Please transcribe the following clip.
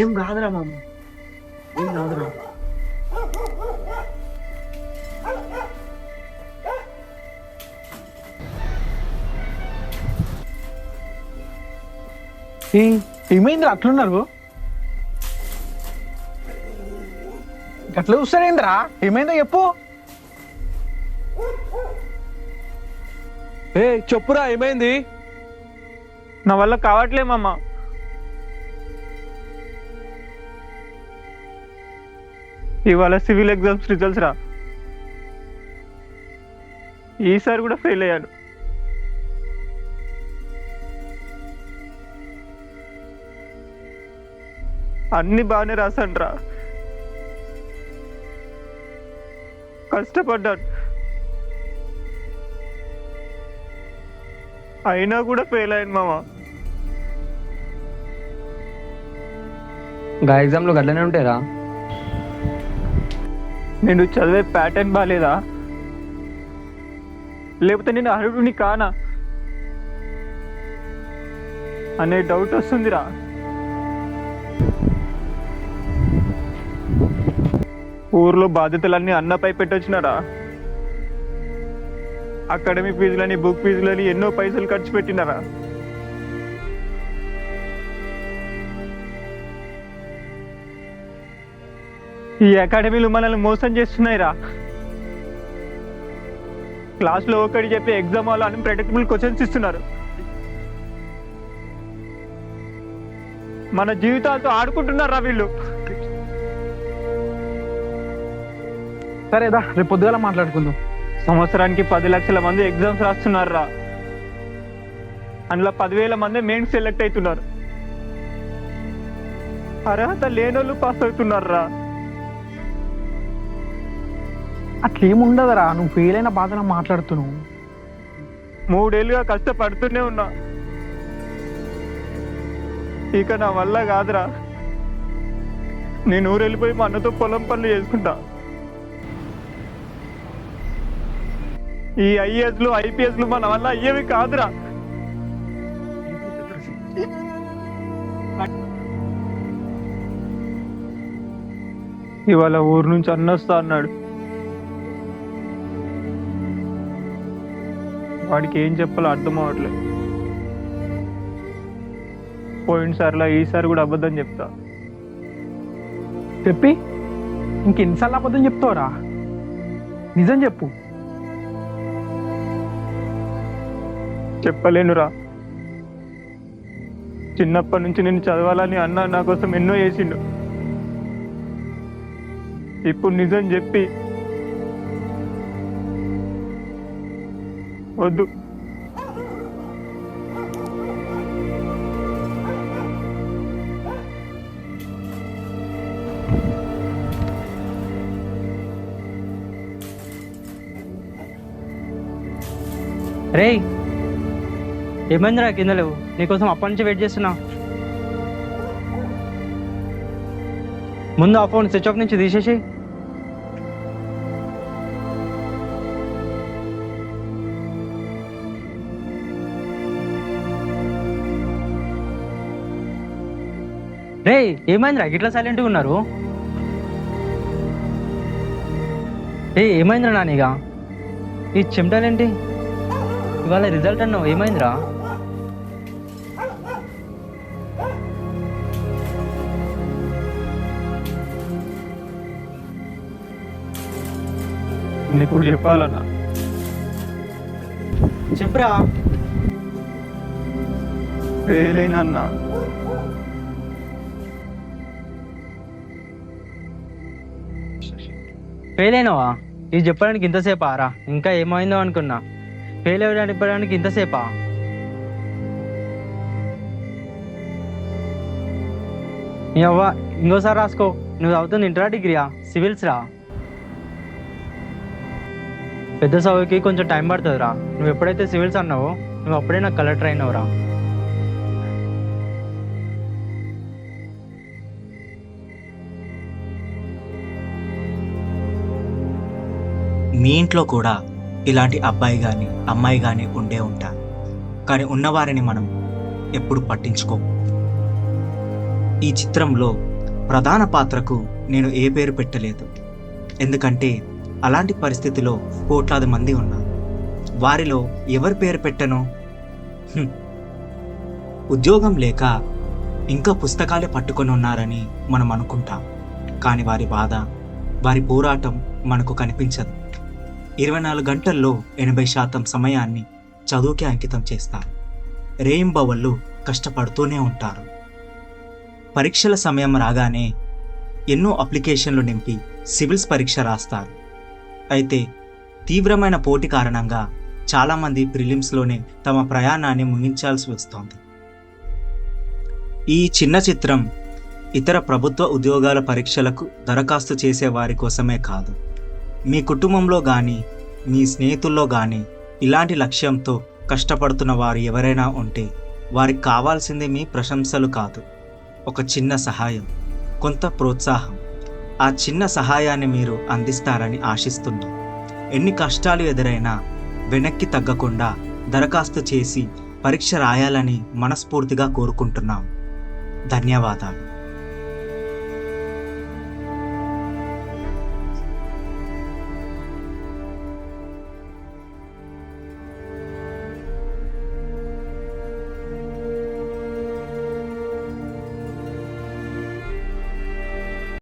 ఏం కాదురా మామ, ఏం కాదురా. ఏమైంది అట్లున్నారు? అట్లా చూస్తారేంద్రా? ఏమైందో చెప్పు. చెప్పురా ఏమైంది? నా వల్ల కావట్లే మామ. ఇవాళ సివిల్ ఎగ్జామ్స్ రిజల్ట్స్ రా. ఈసారి కూడా ఫెయిల్ అయ్యాను. అన్ని బాగానే రాశాను రా, కష్టపడ్డాను, అయినా కూడా ఫెయిల్ అయ్యాను మామ. గా ఎగ్జామ్లో గట్లనే ఉంటాయిరా. నేను చదివే ప్యాటర్న్ బాగాలేదా, లేకపోతే నేను అర్హుడిని కానా అనే డౌట్ వస్తుందిరా. ఊర్లో బాధ్యతలన్నీ అన్నపై పెట్టొచ్చినారా. అకాడమీ ఫీజులని, బుక్ ఫీజులని ఎన్నో పైసలు ఖర్చు పెట్టినారా. ఈ అకాడమీలు మనల్ని మోసం చేస్తున్నాయిరా. క్లాస్లో ఒకటి చెప్పి ఎగ్జామ్ వాళ్ళు అన్ప్రెడిక్టబుల్ క్వశ్చన్స్ ఇస్తున్నారు. మన జీవితాలతో ఆడుకుంటున్నారా వీళ్ళు. సరేదా, రేపు పొద్దుగాల మాట్లాడుకుందాం. సంవత్సరానికి 10 లక్షల మంది ఎగ్జామ్స్ రాస్తున్నారా. అందులో 10,000 మంది మెయిన్ సెలెక్ట్ అవుతున్నారు. అర్హత లేనోళ్ళు పాస్ అవుతున్నారా. అట్లేముండదురా, నువ్వు ఫెయిల్ అయిన బాధన మాట్లాడుతున్నావు. 3 ఏళ్ళుగా కష్టపడుతూనే ఉన్నా, ఇక నా వల్ల కాదురా. నేను ఊరు వెళ్ళిపోయి మా అన్నతో పొలం పనులు చేసుకుంటా. ఈ ఐఏఎస్లు, ఐపీఎస్లు మన వల్ల అయ్యేవి కాదురా. ఇవాళ ఊరు నుంచి అన్న వస్తా అన్నాడు. వాడికి ఏం చెప్పాలో అర్థం అవ్వట్లేదు. పోయినసారిలా ఈసారి కూడా అబద్ధం చెప్తా. చెప్పి ఇంకెన్నిసార్లు అబద్ధం చెప్తావురా? నిజం చెప్పు. చెప్పలేనురా. చిన్నప్పటి నుంచి నేను చదవాలని అన్న నా కోసం ఎన్నో చేసిండు. ఇప్పుడు నిజం చెప్పి వద్దు. రేయ్ ఏమైందిరా? కింద లేవు, నీకోసం అప్పటి నుంచి వెయిట్ చేస్తున్నా. ముందు ఆ ఫోన్ స్విచ్ ఆఫ్ నుంచి తీసేసి. రేయ్ ఏమైందిరా ఇట్లా సైలెంట్గా ఉన్నారు? ఏమైందిరా నానిగా? ఈ చెమటలేంటి? ఇవాళ రిజల్ట్ అన్నావు, ఏమైందిరా? ఇప్పుడు చెప్పాలన్నా. చెప్పురా. ఫెయిలైనా ఫెయిల్ అయినావా? ఇది చెప్పడానికి ఇంతసేపా రా? ఇంకా ఏమైందో అనుకున్నా. ఫెయిల్ అవ్వడానికి ఇంతసేపా? నీ అవ్వ ఇంకోసారి రాసుకో. నువ్వు అవుతుంది ఇంటరా డిగ్రీయా? సివిల్స్ రా. పెద్ద చదువుకి కొంచెం టైం పడుతుంది రా. నువ్వు ఎప్పుడైతే సివిల్స్ అన్నావో నువ్వు అప్పుడే నాకు కలెక్టర్ అయినావు రా. మీ ఇంట్లో కూడా ఇలాంటి అబ్బాయి కానీ అమ్మాయి కానీ ఉండే ఉంటారు, కానీ ఉన్నవారిని మనం ఎప్పుడు పట్టించుకోము. ఈ చిత్రంలో ప్రధాన పాత్రకు నేను ఏ పేరు పెట్టలేదు, ఎందుకంటే అలాంటి పరిస్థితిలో కోట్లాది మంది ఉన్నారు. వారిలో ఎవరి పేరు పెట్టను? ఉద్యోగం లేక ఇంకా పుస్తకాలే పట్టుకొని ఉన్నారని మనం అనుకుంటాం, కానీ వారి బాధ, వారి పోరాటం మనకు కనిపించదు. 24 గంటల్లో 80% సమయాన్ని చదువుకే అంకితం చేస్తారు. రేయింబవళ్ళు కష్టపడుతూనే ఉంటారు. పరీక్షల సమయం రాగానే ఎన్నో అప్లికేషన్లు నింపి సివిల్స్ పరీక్ష రాస్తారు. అయితే తీవ్రమైన పోటీ కారణంగా చాలామంది ప్రిలిమ్స్లోనే తమ ప్రయాణాన్ని ముగించాల్సి వస్తోంది. ఈ చిన్న చిత్రం ఇతర ప్రభుత్వ ఉద్యోగాల పరీక్షలకు దరఖాస్తు చేసే వారి కోసమే కాదు, మీ కుటుంబంలో కానీ మీ స్నేహితుల్లో కానీ ఇలాంటి లక్ష్యంతో కష్టపడుతున్న వారు ఎవరైనా ఉంటే వారికి కావాల్సింది మీ ప్రశంసలు కాదు, ఒక చిన్న సహాయం, కొంత ప్రోత్సాహం. ఆ చిన్న సహాయాన్ని మీరు అందిస్తారని ఆశిస్తున్నాం. ఎన్ని కష్టాలు ఎదురైనా వెనక్కి తగ్గకుండా దరఖాస్తు చేసి పరీక్ష రాయాలని మనస్ఫూర్తిగా కోరుకుంటున్నాం. ధన్యవాదాలు.